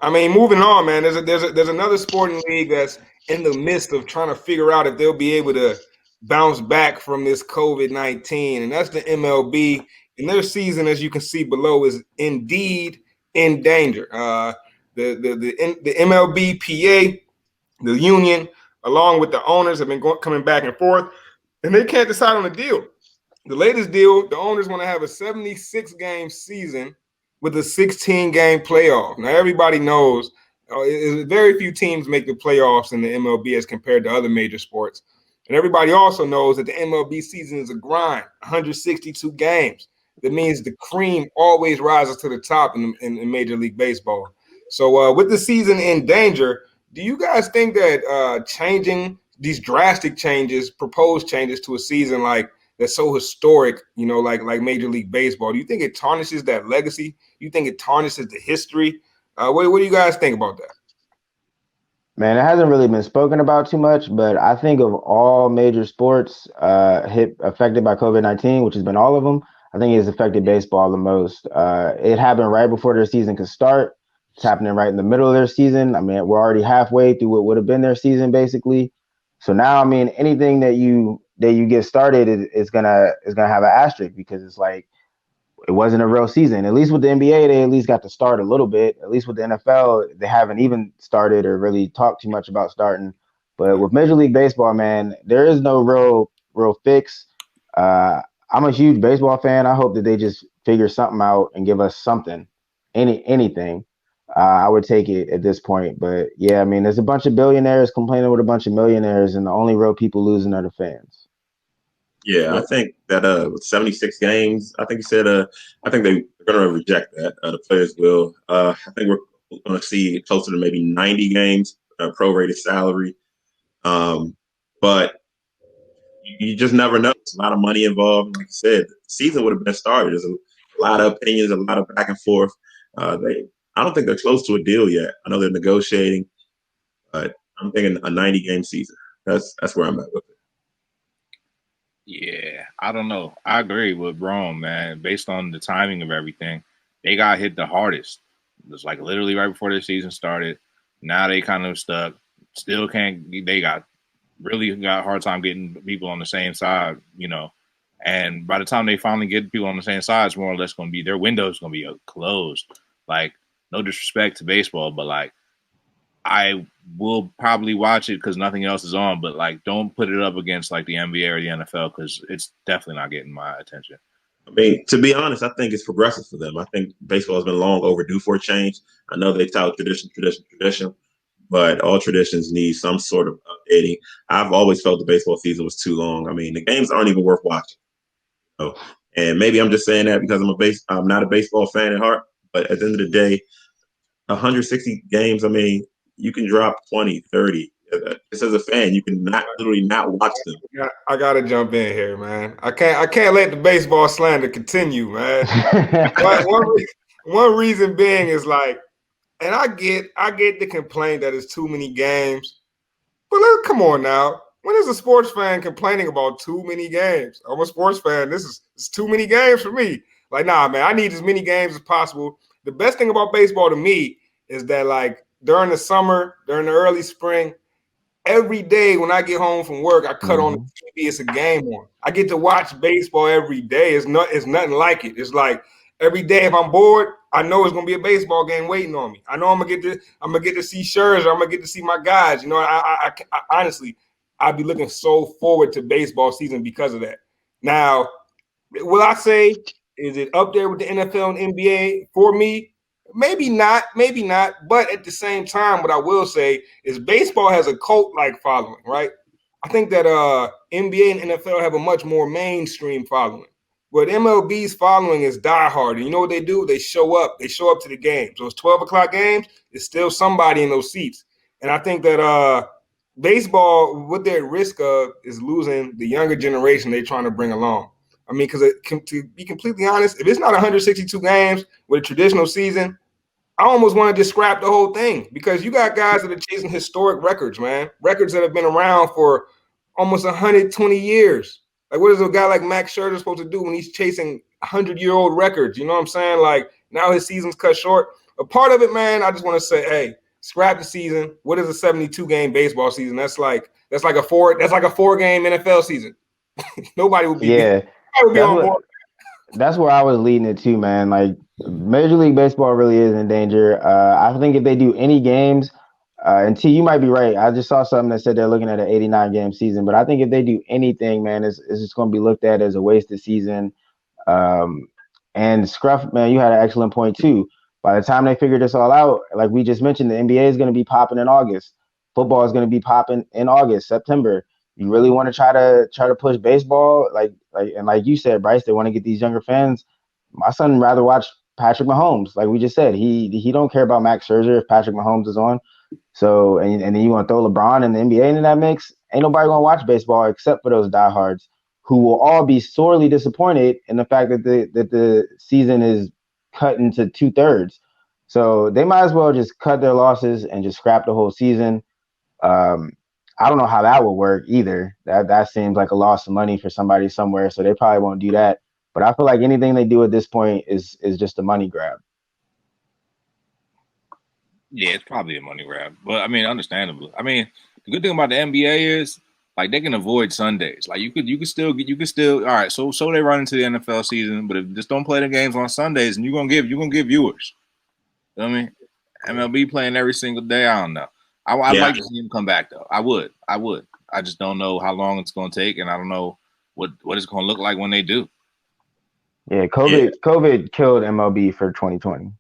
I mean, moving on, man. There's another sporting league that's in the midst of trying to figure out if they'll be able to bounce back from this COVID-19, and that's the MLB. And their season, as you can see below, is indeed in danger. The MLBPA, the union, along with the owners, have been coming back and forth, and they can't decide on a deal. The latest deal, the owners want to have a 76-game season with a 16-game playoff. Now, everybody knows very few teams make the playoffs in the MLB as compared to other major sports. And everybody also knows that the MLB season is a grind, 162 games. That means the cream always rises to the top in Major League Baseball. So with the season in danger, do you guys think that changing these drastic changes, proposed changes to a season that's so historic, like Major League Baseball, do you think it tarnishes that legacy? Do you think it tarnishes the history? What do you guys think about that? Man, it hasn't really been spoken about too much, but I think of all major sports affected by COVID-19, which has been all of them, I think it's affected baseball the most. It happened right before their season could start. It's happening right in the middle of their season. I mean, we're already halfway through what would have been their season, basically. So now, I mean, anything that you get started is gonna have an asterisk, because it's like it wasn't a real season. At least with the NBA, they at least got to start a little bit. At least with the NFL, they haven't even started or really talked too much about starting. But with Major League Baseball, man, there is no real fix. I'm a huge baseball fan. I hope that they just figure something out and give us something, anything. I would take it at this point. But yeah, I mean, there's a bunch of billionaires complaining with a bunch of millionaires, and the only real people losing are the fans. Yeah, I think that with 76 games, I think you said I think they're going to reject that. The players will. I think we're going to see closer to maybe 90 games, prorated salary. But you just never know. There's a lot of money involved. Like you said, the season would have been started. There's a lot of opinions, a lot of back and forth. I don't think they're close to a deal yet. I know they're negotiating, but I'm thinking a 90-game season. That's where I'm at with it. Yeah, I don't know. I agree with Rome, man. Based on the timing of everything, they got hit the hardest. It was like literally right before the season started. Now they kind of stuck. Still can't. They really got a hard time getting people on the same side, And by the time they finally get people on the same side, it's more or less going to be their window is going to be closed. Like, no disrespect to baseball, but like, I will probably watch it because nothing else is on, but like, don't put it up against like the NBA or the NFL, because it's definitely not getting my attention. I mean, to be honest, I think it's progressive for them. I think baseball has been long overdue for a change. I know they tout tradition, but all traditions need some sort of updating. I've always felt the baseball season was too long. I mean, the games aren't even worth watching. So, and maybe I'm just saying that because I'm not a baseball fan at heart, but at the end of the day, 160 games, I mean, you can drop 20, 30. Just as a fan, you can literally not watch them. I gotta jump in here, man. I can't let the baseball slander continue, man. one reason being is like, and I get the complaint that it's too many games, but come on now. When is a sports fan complaining about too many games? I'm a sports fan. It's too many games for me. Like, nah, man, I need as many games as possible. The best thing about baseball to me is that, like, during the summer, during the early spring, every day when I get home from work, I cut on the TV. It's a game on. I get to watch baseball every day. It's nothing like it. It's like every day if I'm bored, I know it's gonna be a baseball game waiting on me. I know I'm gonna get to see Scherzer. I'm gonna get to see my guys. I honestly, I'd be looking so forward to baseball season because of that. Now, will I say, is it up there with the NFL and NBA for me? Maybe not. But at the same time, what I will say is baseball has a cult-like following, right? I think that NBA and NFL have a much more mainstream following. But MLB's following is diehard. And you know what they do? They show up. They show up to the games. Those 12 o'clock games, there's still somebody in those seats. And I think that baseball, what they're at risk of is losing the younger generation they're trying to bring along. I mean, because to be completely honest, if it's not 162 games with a traditional season, I almost want to just scrap the whole thing, because you got guys that are chasing historic records, man. Records that have been around for almost 120 years. Like, what is a guy like Max Scherzer supposed to do when he's chasing 100-year-old records? You know what I'm saying? Like, now his season's cut short. a part of it, man, I just want to say, hey, scrap the season. What is a 72 game baseball season? That's like a 4-game NFL season. Nobody would be on board. That's where I was leading it to, man. Like Major League Baseball really is in danger. I think if they do any games, and T, you might be right. I just saw something that said they're looking at an 89 game season, but I think if they do anything, man, it's just going to be looked at as a wasted season. And Scruff, man, you had an excellent point too. By the time they figure this all out, like we just mentioned, the NBA is going to be popping in August. Football is going to be popping in August, September. You really want to try to push baseball, like you said, Bryce. They want to get these younger fans. My son rather watch Patrick Mahomes, like we just said. He don't care about Max Scherzer if Patrick Mahomes is on. So and then you want to throw LeBron and the NBA into that mix. Ain't nobody gonna watch baseball except for those diehards who will all be sorely disappointed in the fact that the season is cut into 2/3. So they might as well just cut their losses and just scrap the whole season. I don't know how that would work either. That seems like a loss of money for somebody somewhere, so they probably won't do that. But I feel like anything they do at this point is just a money grab. Yeah, it's probably a money grab, but I mean, understandable. I mean, the good thing about the NBA is like they can avoid Sundays. Like you could still all right. So they run into the NFL season, but if just don't play the games on Sundays, and you're gonna give viewers. You know what I mean? MLB playing every single day. I don't know. I'd like to see him come back though. I would. I just don't know how long it's gonna take, and I don't know what it's gonna look like when they do. Yeah, COVID killed MLB for 2020.